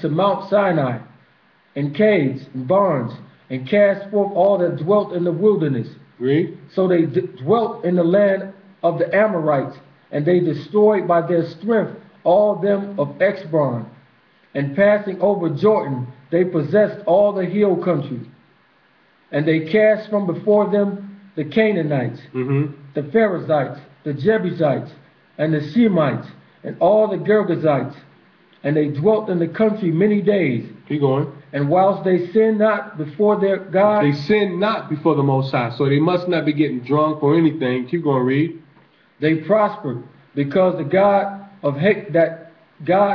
to Mount Sinai, and caves, and barns, and cast forth all that dwelt in the wilderness. Read. So they dwelt in the land of the Amorites, and they destroyed by their strength all them of Exbon. And passing over Jordan, they possessed all the hill country. And they cast from before them the Canaanites, the Perizzites, the Jebusites, and the Shemites, and all the Girgashites. And they dwelt in the country many days. Keep going. And whilst they sinned not before their God, they sinned not before the Most High, so they must not be getting drunk or anything. Keep going, read. They prospered, because the God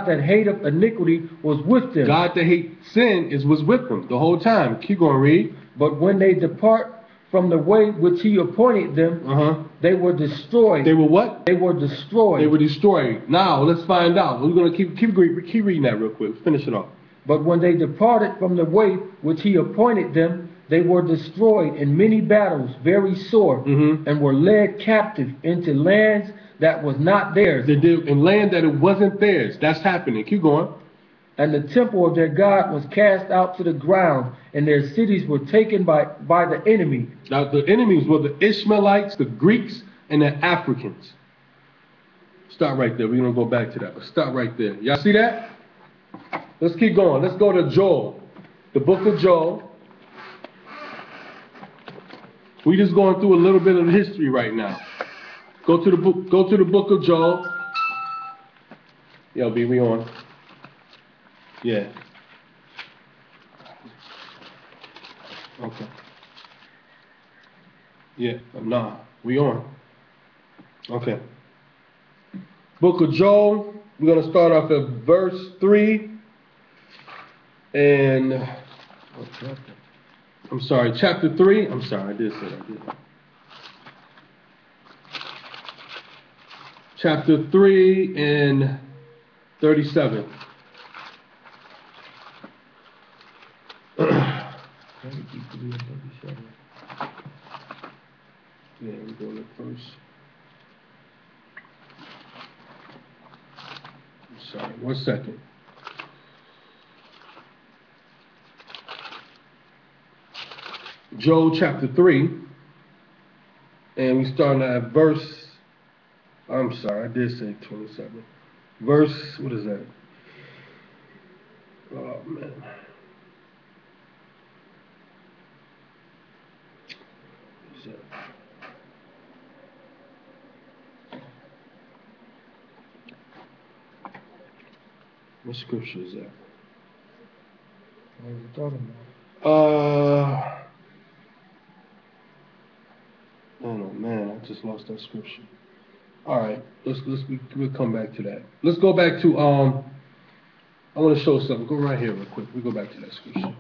that hateth iniquity was with them. God that hates sin was with them the whole time. Keep going, read. But when they depart from the way which he appointed them, they were destroyed. They were what? They were destroyed. They were destroyed. Now let's find out. We're gonna keep reading that real quick. Finish it off. But when they departed from the way which he appointed them, they were destroyed in many battles, very sore, and were led captive into lands that was not theirs. They did in land that it wasn't theirs. That's happening. Keep going. And the temple of their God was cast out to the ground, and their cities were taken by the enemy. Now the enemies were the Ishmaelites, the Greeks, and the Africans. Stop right there. We're gonna go back to that, but stop right there. Y'all see that? Let's keep going. Let's go to Joel, the book of Joel. We just going through a little bit of history right now. Go to the book. Go to the book of Joel. Yo, B, we on? Yeah. Okay. Yeah. Nah, we on. Okay. Book of Joel. We're gonna start off at verse 3. And I'm sorry, chapter 3. I'm sorry, I did say that. Chapter 3 and 37. Yeah, we're going to first. I'm sorry, 1 second. Joel chapter 3, and we starting at verse, I'm sorry, I did say 27. Verse, what is that? Oh, man. What is that? What scripture is that? What are you talking about? Oh man, I just lost that scripture. All right, we'll come back to that. Let's go back to I want to show something. Go right here real quick. We go back to that scripture.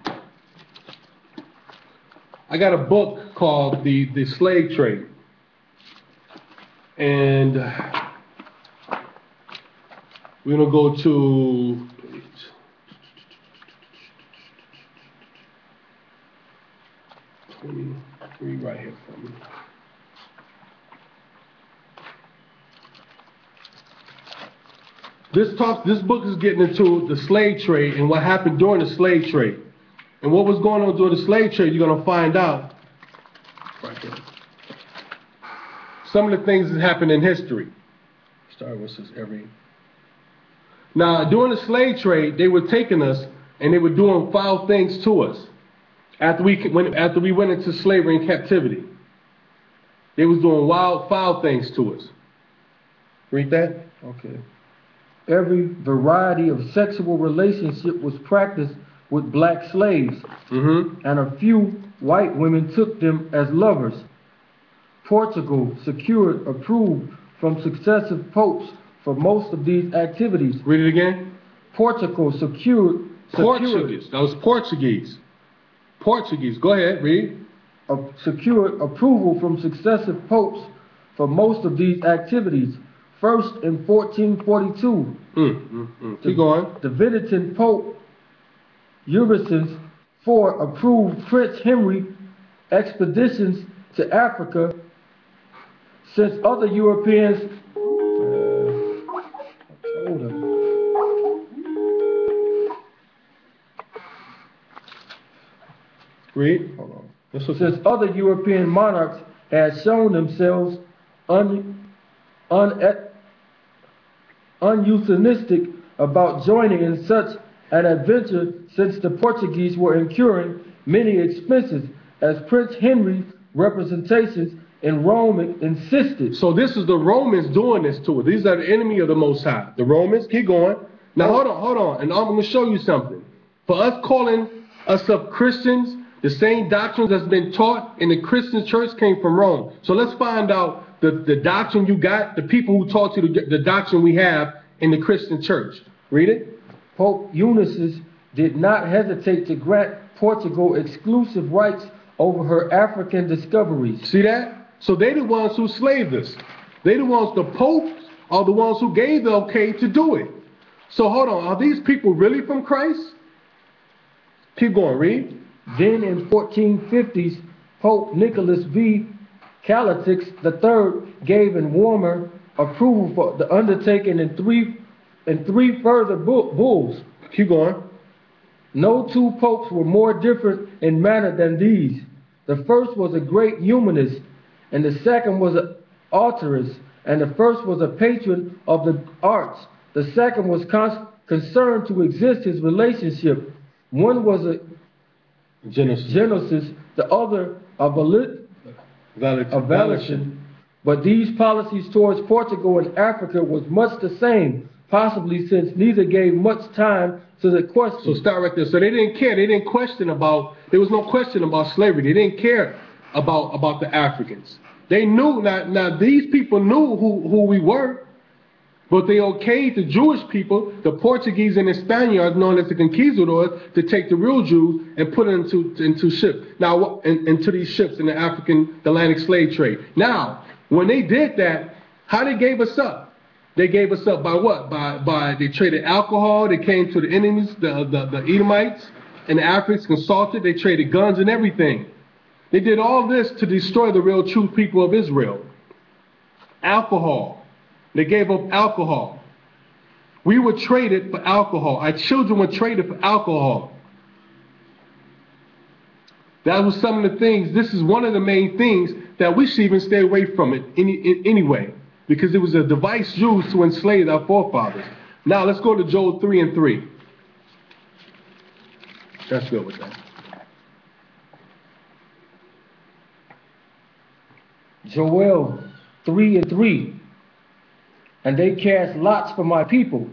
I got a book called the Slave Trade, and we're gonna go to 23 right here for me. This book is getting into the slave trade and what happened during the slave trade. And what was going on during the slave trade, you're going to find out right there. Some of the things that happened in history. Sorry, what's this? Now, during the slave trade, they were taking us and they were doing foul things to us. After we went into slavery and captivity, they was doing foul things to us. Read that? Okay. Every variety of sexual relationship was practiced with black slaves, and a few white women took them as lovers. Portugal secured approval from successive popes for most of these activities. Read it again. Portugal secured. Portuguese. That was Portuguese. Portuguese. Go ahead, read. Secured approval from successive popes for most of these activities. First in 1442, Keep going. The Venetian Pope Urbatus IV approved Prince Henry expeditions to Africa, since other Europeans Read. Hold on. That's what Since other European monarchs had shown themselves uneuphemistic about joining in such an adventure, since the Portuguese were incurring many expenses, as Prince Henry's representations in Rome insisted. So this is the Romans doing this to us. These are the enemy of the Most High. The Romans, keep going. Now hold on, and I'm going to show you something. For us calling us up Christians, the same doctrines that's been taught in the Christian church came from Rome. So let's find out the doctrine you got, the people who taught you the doctrine we have in the Christian church. Read it. Pope Eunice did not hesitate to grant Portugal exclusive rights over her African discoveries. See that? So they the ones who slaved us. They the ones, the popes are the ones who gave the okay to do it. So hold on, are these people really from Christ? Keep going, read. Then in 1450s, Pope Nicholas V. Callixtus III gave in warmer approval for the undertaking in three further bulls. Keep going. No two popes were more different in manner than these. The first was a great humanist, and the second was an authorist, and the first was a patron of the arts. The second was concerned to exist his relationship. One was a Genesis, the other a Valetian. But these policies towards Portugal and Africa was much the same, possibly since neither gave much time to the question. So start right there. So they didn't care. They didn't question about, there was no question about slavery. They didn't care about the Africans. They knew, now these people knew who we were, but they okayed the Jewish people, the Portuguese and the Spaniards, known as the conquistadors, to take the real Jews and put them into ships. Now, into these ships in the African Atlantic slave trade. Now, when they did that, how they gave us up? They gave us up by what? By they traded alcohol. They came to the enemies, the Edomites and the Africans, consulted. They traded guns and everything. They did all this to destroy the real true people of Israel. Alcohol. They gave up alcohol. We were traded for alcohol. Our children were traded for alcohol. That was some of the things. This is one of the main things that we should even stay away from it anyway, because it was a device used to enslave our forefathers. Now let's go to Joel 3:3. That's good with that. Joel 3:3. And they cast lots for my people,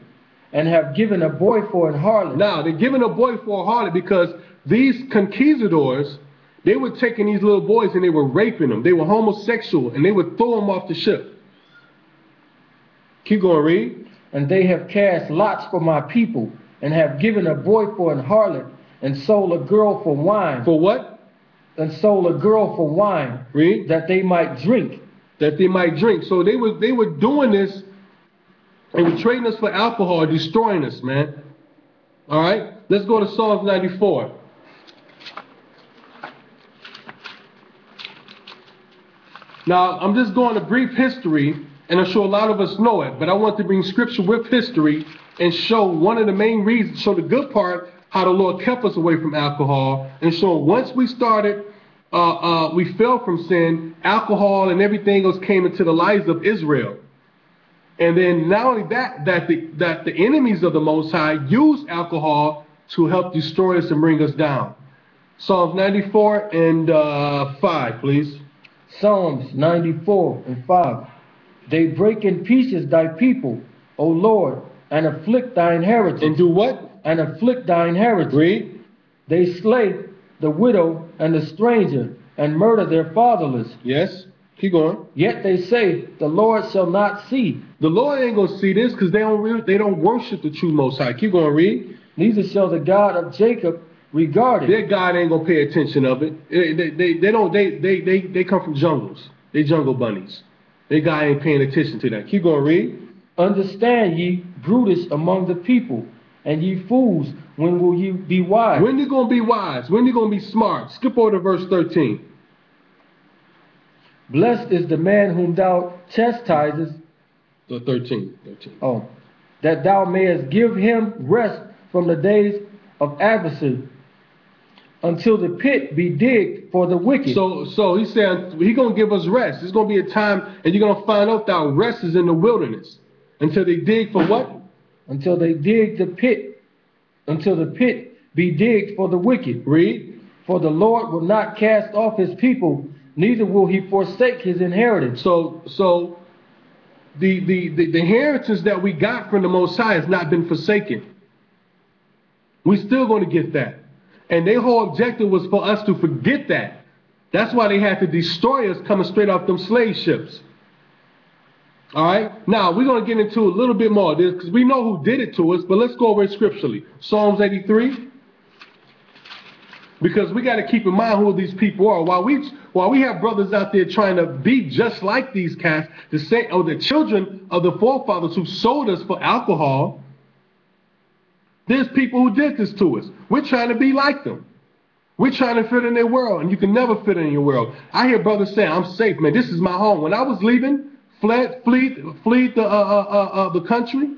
and have given a boy for an harlot. Now, they're giving a boy for a harlot because these conquistadors, they were taking these little boys and they were raping them. They were homosexual, and they would throw them off the ship. Keep going, read. And they have cast lots for my people, and have given a boy for an harlot, and sold a girl for wine. For what? And sold a girl for wine. Read. That they might drink. That they might drink. So they were doing this. They were trading us for alcohol, destroying us, man. All right? Let's go to Psalms 94. Now, I'm just going to brief history, and I'm sure a lot of us know it, but I want to bring scripture with history and show one of the main reasons, show the good part, how the Lord kept us away from alcohol, and show once we started, we fell from sin, alcohol and everything else came into the lives of Israel. And then not only that the enemies of the Most High use alcohol to help destroy us and bring us down. Psalms 94 and 5, please. Psalms 94 and 5. They break in pieces thy people, O Lord, and afflict thy inheritance. And do what? And afflict thy inheritance. Read. They slay the widow and the stranger, and murder their fatherless. Yes. Keep going. Yet they say, the Lord shall not see. The Lord ain't gonna see this because they don't worship the true Most High. Keep going, read. Neither shall the God of Jacob regard it. Their God ain't gonna pay attention of it. They come from jungles. They jungle bunnies. Their God ain't paying attention to that. Keep going, read. Understand ye, brutish among the people, and ye fools, when will you be wise? When you gonna be wise? When you gonna be smart? Skip over to verse 13. Blessed is the man whom thou chastisest. 13. Oh, that thou mayest give him rest from the days of adversary, until the pit be digged for the wicked. So he's saying he's going to give us rest. There's going to be a time, and you're going to find out that rest is in the wilderness. Until they dig for what? Until they dig the pit, until the pit be digged for the wicked. Read. For the Lord will not cast off his people, neither will he forsake his inheritance. So the inheritance that we got from the Most High has not been forsaken. We're still going to get that. And their whole objective was for us to forget that. That's why they had to destroy us coming straight off them slave ships. All right? Now, we're going to get into a little bit more of this because we know who did it to us, but let's go over it scripturally. Psalms 83. Because we got to keep in mind who these people are. While we have brothers out there trying to be just like these cats, the children of the forefathers who sold us for alcohol, there's people who did this to us. We're trying to be like them. We're trying to fit in their world, and you can never fit in your world. I hear brothers saying, "I'm safe, man. This is my home." When I was leaving, fled the country,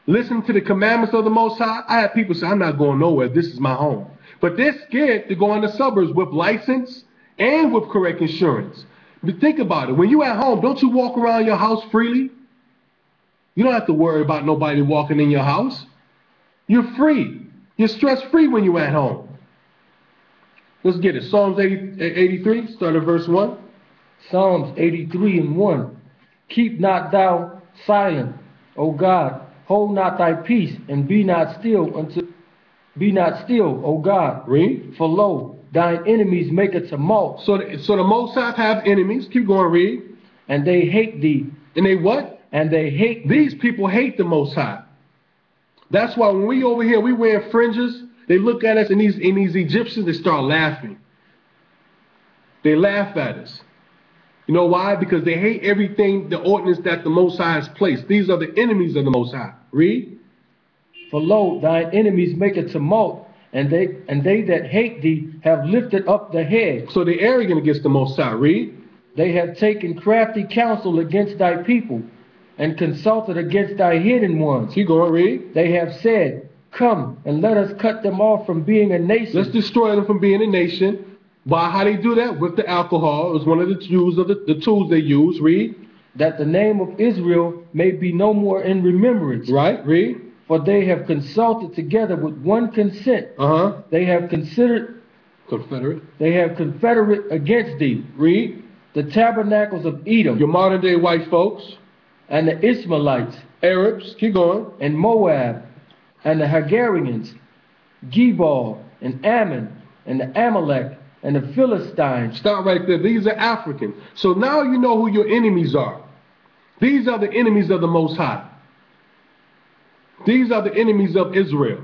listening to the commandments of the Most High, I had people say, "I'm not going nowhere. This is my home." But they're scared to go in the suburbs with license and with correct insurance. But think about it. When you're at home, don't you walk around your house freely? You don't have to worry about nobody walking in your house. You're free. You're stress-free when you're at home. Let's get it. Psalms 83, start at verse 1. Psalms 83 and 1. Keep not thou silent, O God. Hold not thy peace, and be not still, O God. Read. For lo, thine enemies make a tumult. So the Most High have enemies. Keep going, read. And they hate thee. And they what? And they hate these people hate the Most High. That's why when we over here, we wearing fringes, they look at us and these Egyptians, they start laughing. They laugh at us. You know why? Because they hate everything, the ordinance that the Most High has placed. These are the enemies of the Most High. Read. For lo, thine enemies make a tumult, and they that hate thee have lifted up the head. So they're arrogant against the Most High. Read. They have taken crafty counsel against thy people, and consulted against thy hidden ones. Keep going, read. They have said, come, and let us cut them off from being a nation. Let's destroy them from being a nation. By how they do that? With the alcohol. It was one of the tools they use. Read. That the name of Israel may be no more in remembrance. Right, read. For they have consulted together with one consent. They have confederate against thee. Read. The tabernacles of Edom. Your modern day white folks. And the Ishmaelites. Arabs. Keep going. And Moab. And the Hagarians. Gebal. And Ammon. And the Amalek. And the Philistines. Stop right there. These are Africans. So now you know who your enemies are. These are the enemies of the Most High. These are the enemies of Israel.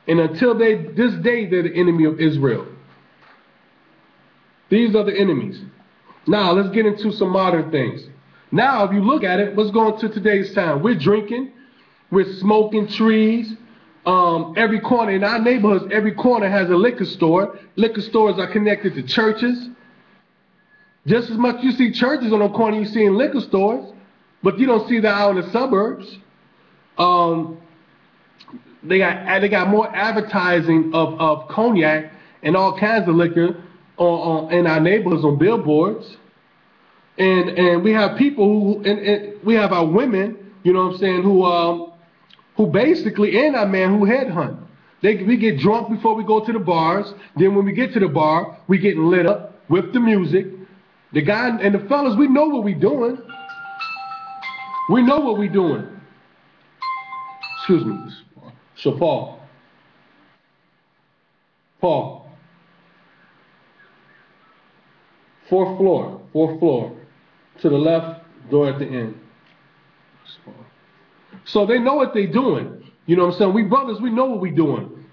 And until this day, they're the enemy of Israel. These are the enemies. Now, let's get into some modern things. Now, if you look at it, let's go into today's time. We're drinking. We're smoking trees. Every corner in our neighborhoods, every corner has a liquor store. Liquor stores are connected to churches. Just as much you see churches on the corner, you see in liquor stores, but you don't see that out in the suburbs. They got more advertising of cognac and all kinds of liquor in our neighborhoods on billboards. And we have people and we have our women, you know what I'm saying, who basically, and our men who headhunt. We get drunk before we go to the bars. Then when we get to the bar, we get lit up with the music. The guy and the fellas, we know what we're doing. We know what we're doing. Excuse me. So Paul. Fourth floor. To the left, door at the end. So they know what they're doing. You know what I'm saying? We brothers, we know what we're doing.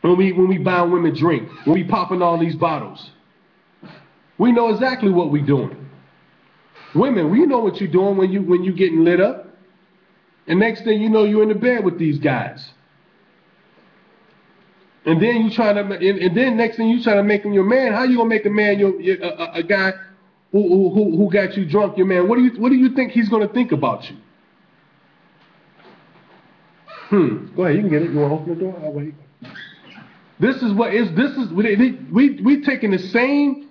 When we buy women drink, when we popping all these bottles. We know exactly what we're doing. Women, we know what you're doing when you getting lit up. And next thing you know, you're in the bed with these guys. And then next thing you try to make him your man. How you gonna make a man a guy who got you drunk your man? What do you think he's gonna think about you? Go ahead, you can get it. You wanna open the door? I'll wait. This is we taking the same